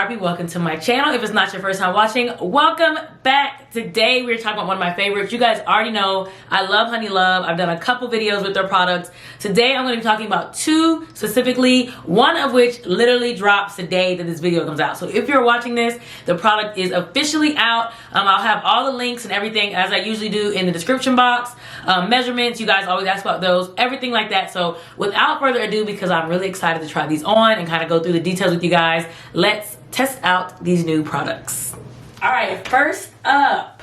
Barbie. Welcome to my channel. If it's not your first time watching, welcome back. Today we're talking about one of my favorites. You guys already know I love HoneyLove. I've done a couple videos with their products. Today I'm going to be talking about two specifically, one of which literally drops the day that this video comes out. So if you're watching this, the product is officially out. I'll have all the links and everything as I usually do in the description box. Measurements, you guys always ask about those, everything like that. So without further ado, because I'm really excited to try these on and kind of go through the details with you guys, let's test out these new products. All right, first up,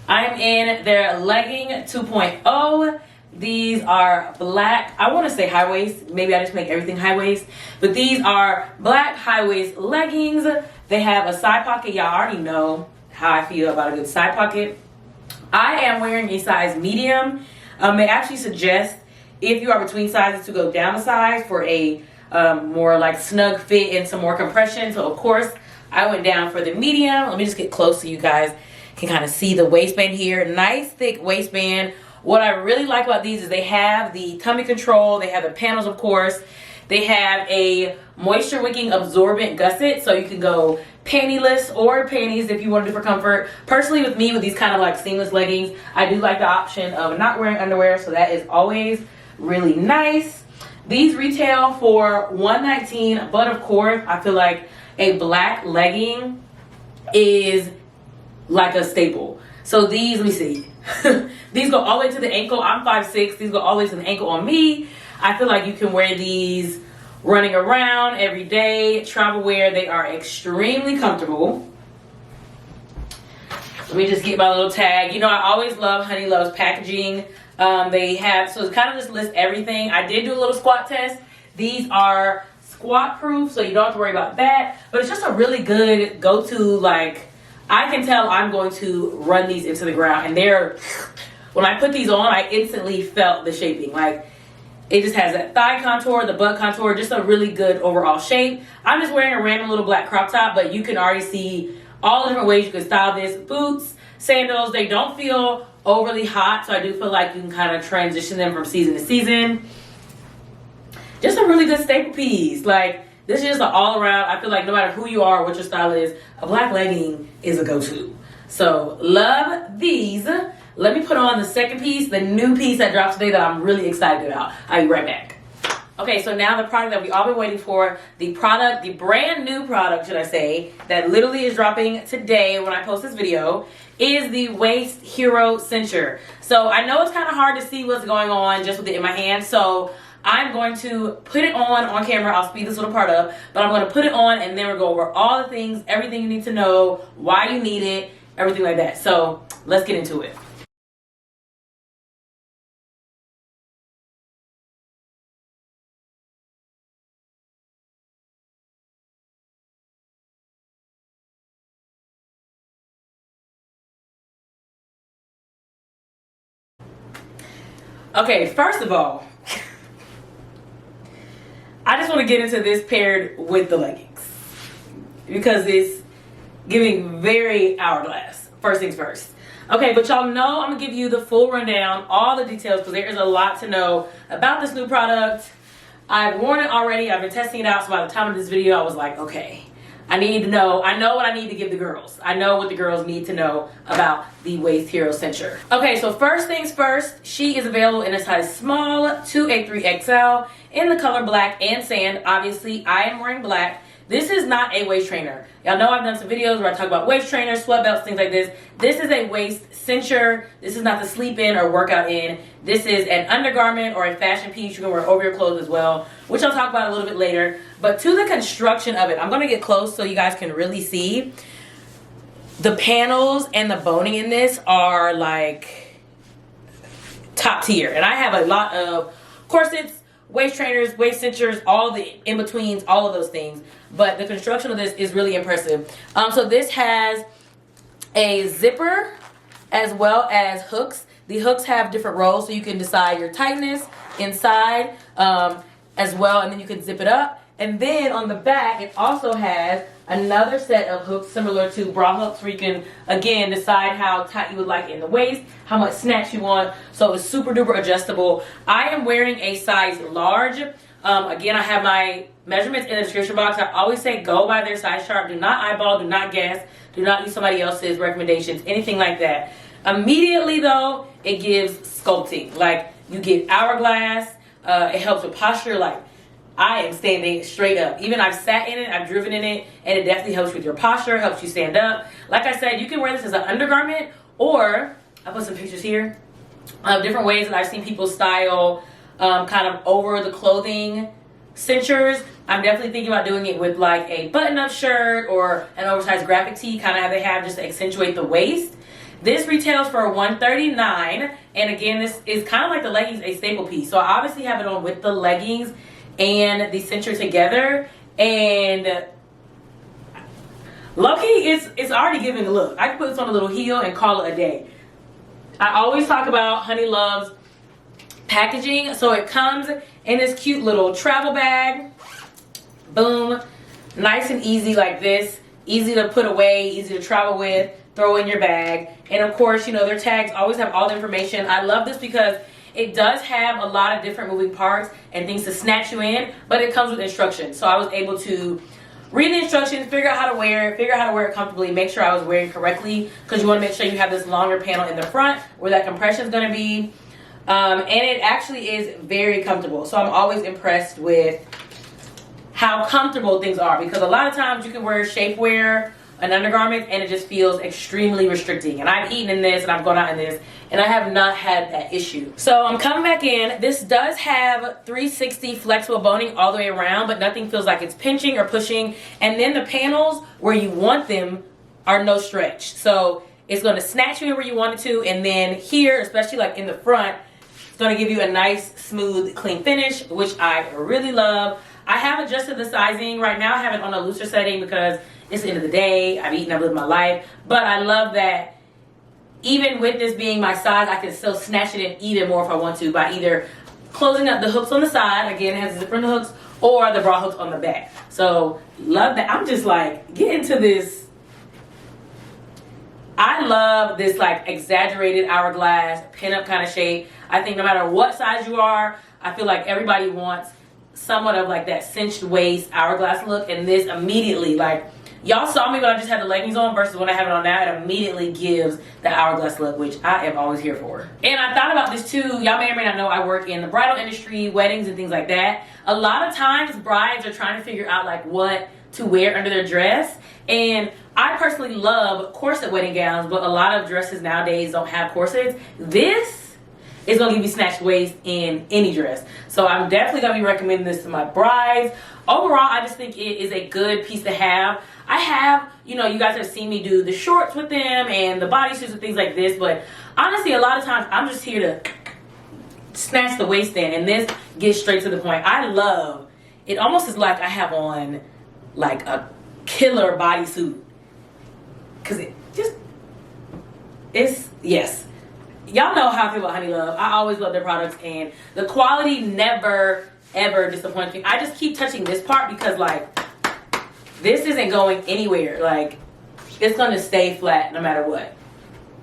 I'm in their legging 2.0. These are black, I want to say high waist, maybe I just make everything high waist, but these are black high waist leggings. They have a side pocket. Y'all already know how I feel about a good side pocket. I am wearing a size medium. They actually suggest if you are between sizes to go down a size for a more like snug fit and some more compression. So of course I went down for the medium. Let me just get close so you guys can kind of see the waistband here. Nice thick waistband. What I really like about these is they have the tummy control, they have the panels of course, they have a moisture wicking absorbent gusset, so you can go pantyless or panties if you want to do for comfort. Personally with me, with these kind of like seamless leggings, I do like the option of not wearing underwear, so that is always really nice. These retail for $119, but of course I feel like a black legging is like a staple. So these, let me see. These go all the way to the ankle. I'm 5'6". These go all the way to the ankle on me. I feel like you can wear these running around every day, travel wear. They are extremely comfortable. Let me just get my little tag. You know, I always love HoneyLove's packaging. They have, so it kind of just lists everything. I did do a little squat test. These are squat proof, so you don't have to worry about that. But it's just a really good go-to, like, I can tell I'm going to run these into the ground. And they're, when I put these on, I instantly felt the shaping. Like, it just has that thigh contour, the butt contour, just a really good overall shape. I'm just wearing a random little black crop top, but you can already see all the different ways you can style this. Boots, sandals, they don't feel overly hot, so I do feel like you can kind of transition them from season to season. Just a really good staple piece. Like, this is just an all-around, I feel like no matter who you are, what your style is, a black legging is a go-to. So, love these. Let me put on the second piece, the new piece that dropped today that I'm really excited about. I'll be right back. Okay, so now the product that we all been waiting for, the product, the brand new product, should I say, that literally is dropping today when I post this video, is the WaistHero Cincher. So, I know it's kind of hard to see what's going on just with it in my hand, so I'm going to put it on camera. I'll speed this little part up, but I'm going to put it on and then we'll go over all the things, everything you need to know, why you need it, everything like that. So let's get into it. Okay, first of all, I just want to get into this paired with the leggings because it's giving very hourglass. First things first. Okay, but y'all know I'm going to give you the full rundown, all the details, because there is a lot to know about this new product. I've worn it already. I've been testing it out, so by the time of this video, I was like, okay, I need to know. I know what I need to give the girls. I know what the girls need to know about the WaistHero Cincher. Okay, so first things first, she is available in a size small to a 3XL in the color black and sand. Obviously, I am wearing black. This is not a waist trainer. Y'all know I've done some videos where I talk about waist trainers, sweat belts, things like this. This is a waist cincher. This is not the sleep in or workout in. This is an undergarment or a fashion piece you can wear over your clothes as well, which I'll talk about a little bit later. But to the construction of it, I'm going to get close so you guys can really see. The panels and the boning in this are like top tier. And I have a lot of corsets, waist trainers, waist cinchers, all the in-betweens, all of those things. But the construction of this is really impressive. So this has a zipper as well as hooks. The hooks have different roles, so you can decide your tightness inside as well, and then you can zip it up. And then on the back, it also has another set of hooks similar to bra hooks where you can, again, decide how tight you would like it in the waist, how much snatch you want. So it's super duper adjustable. I am wearing a size large. Again, I have my measurements in the description box. I always say go by their size chart. Do not eyeball, do not guess, do not use somebody else's recommendations, anything like that. Immediately though, it gives sculpting. Like, you get hourglass. It helps with posture. Like, I am standing straight up. Even I've sat in it, I've driven in it, and it definitely helps with your posture, helps you stand up. Like I said, you can wear this as an undergarment, or I put some pictures here of different ways that I've seen people style kind of over the clothing cinchers. I'm definitely thinking about doing it with like a button-up shirt or an oversized graphic tee, kind of how they have, just to accentuate the waist. This retails for $139, and again, this is kind of like the leggings, a staple piece. So I obviously have it on with the leggings and the cincher together, and low-key, it's already giving a look. I can put this on a little heel and call it a day. I always talk about HoneyLove's packaging. So it comes in this cute little travel bag. Boom. Nice and easy like this. Easy to put away, easy to travel with, throw in your bag. And of course, you know, their tags always have all the information. I love this because it does have a lot of different moving parts and things to snatch you in, but it comes with instructions. So I was able to read the instructions, figure out how to wear it comfortably, make sure I was wearing correctly, because you want to make sure you have this longer panel in the front where that compression is going to be. And it actually is very comfortable. So I'm always impressed with how comfortable things are, because a lot of times you can wear shapewear, an undergarment, and it just feels extremely restricting. And I've eaten in this and I've gone out in this, and I have not had that issue. So I'm coming back in. This does have 360 flexible boning all the way around, but nothing feels like it's pinching or pushing. And then the panels where you want them are no stretch. So it's going to snatch you in where you want it to, and then here, especially like in the front, it's going to give you a nice, smooth, clean finish, which I really love. I have adjusted the sizing. Right now I have it on a looser setting because it's the end of the day. I've eaten, I've lived my life. But I love that even with this being my size, I can still snatch it in even more if I want to by either closing up the hooks on the side. Again, it has the zipper on the hooks, or the bra hooks on the back. So love that. I'm just like, get into this. I love this like exaggerated hourglass pin-up kind of shape. I think no matter what size you are, I feel like everybody wants somewhat of like that cinched waist hourglass look, and this immediately, like, y'all saw me when I just had the leggings on versus when I have it on now, it immediately gives the hourglass look, which I am always here for. And I thought about this too. Y'all may or may not know I work in the bridal industry, weddings and things like that. A lot of times brides are trying to figure out like what to wear under their dress, and I personally love corset wedding gowns, but a lot of dresses nowadays don't have corsets. This is going to give you snatched waist in any dress. So I'm definitely going to be recommending this to my brides. Overall, I just think it is a good piece to have. I have, you know, you guys have seen me do the shorts with them and the bodysuits and things like this, but honestly, a lot of times I'm just here to snatch the waist in, and this gets straight to the point. I love, it almost is like I have on like a killer bodysuit, because it just, it's, yes. Y'all know how I feel about HoneyLove. I always love their products, and the quality never, ever disappoints me. I just keep touching this part because, like, this isn't going anywhere. Like, it's going to stay flat no matter what.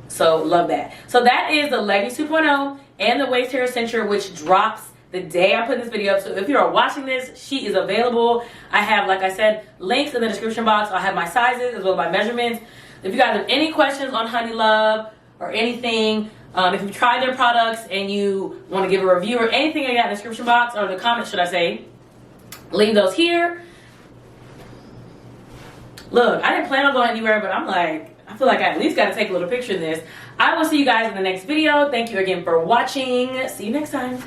So, love that. So, that is the Leggings 2.0 and the WaistHero Cincher, which drops the day I put this video up. So, if you are watching this, she is available. I have, like I said, links in the description box. I'll have my sizes as well as my measurements. If you guys have any questions on HoneyLove or anything, if you tried their products and you want to give a review or anything like that in the description box, or the comments, should I say, leave those here. Look, I didn't plan on going anywhere, but I'm like, I feel like I at least got to take a little picture of this. I will see you guys in the next video. Thank you again for watching. See you next time.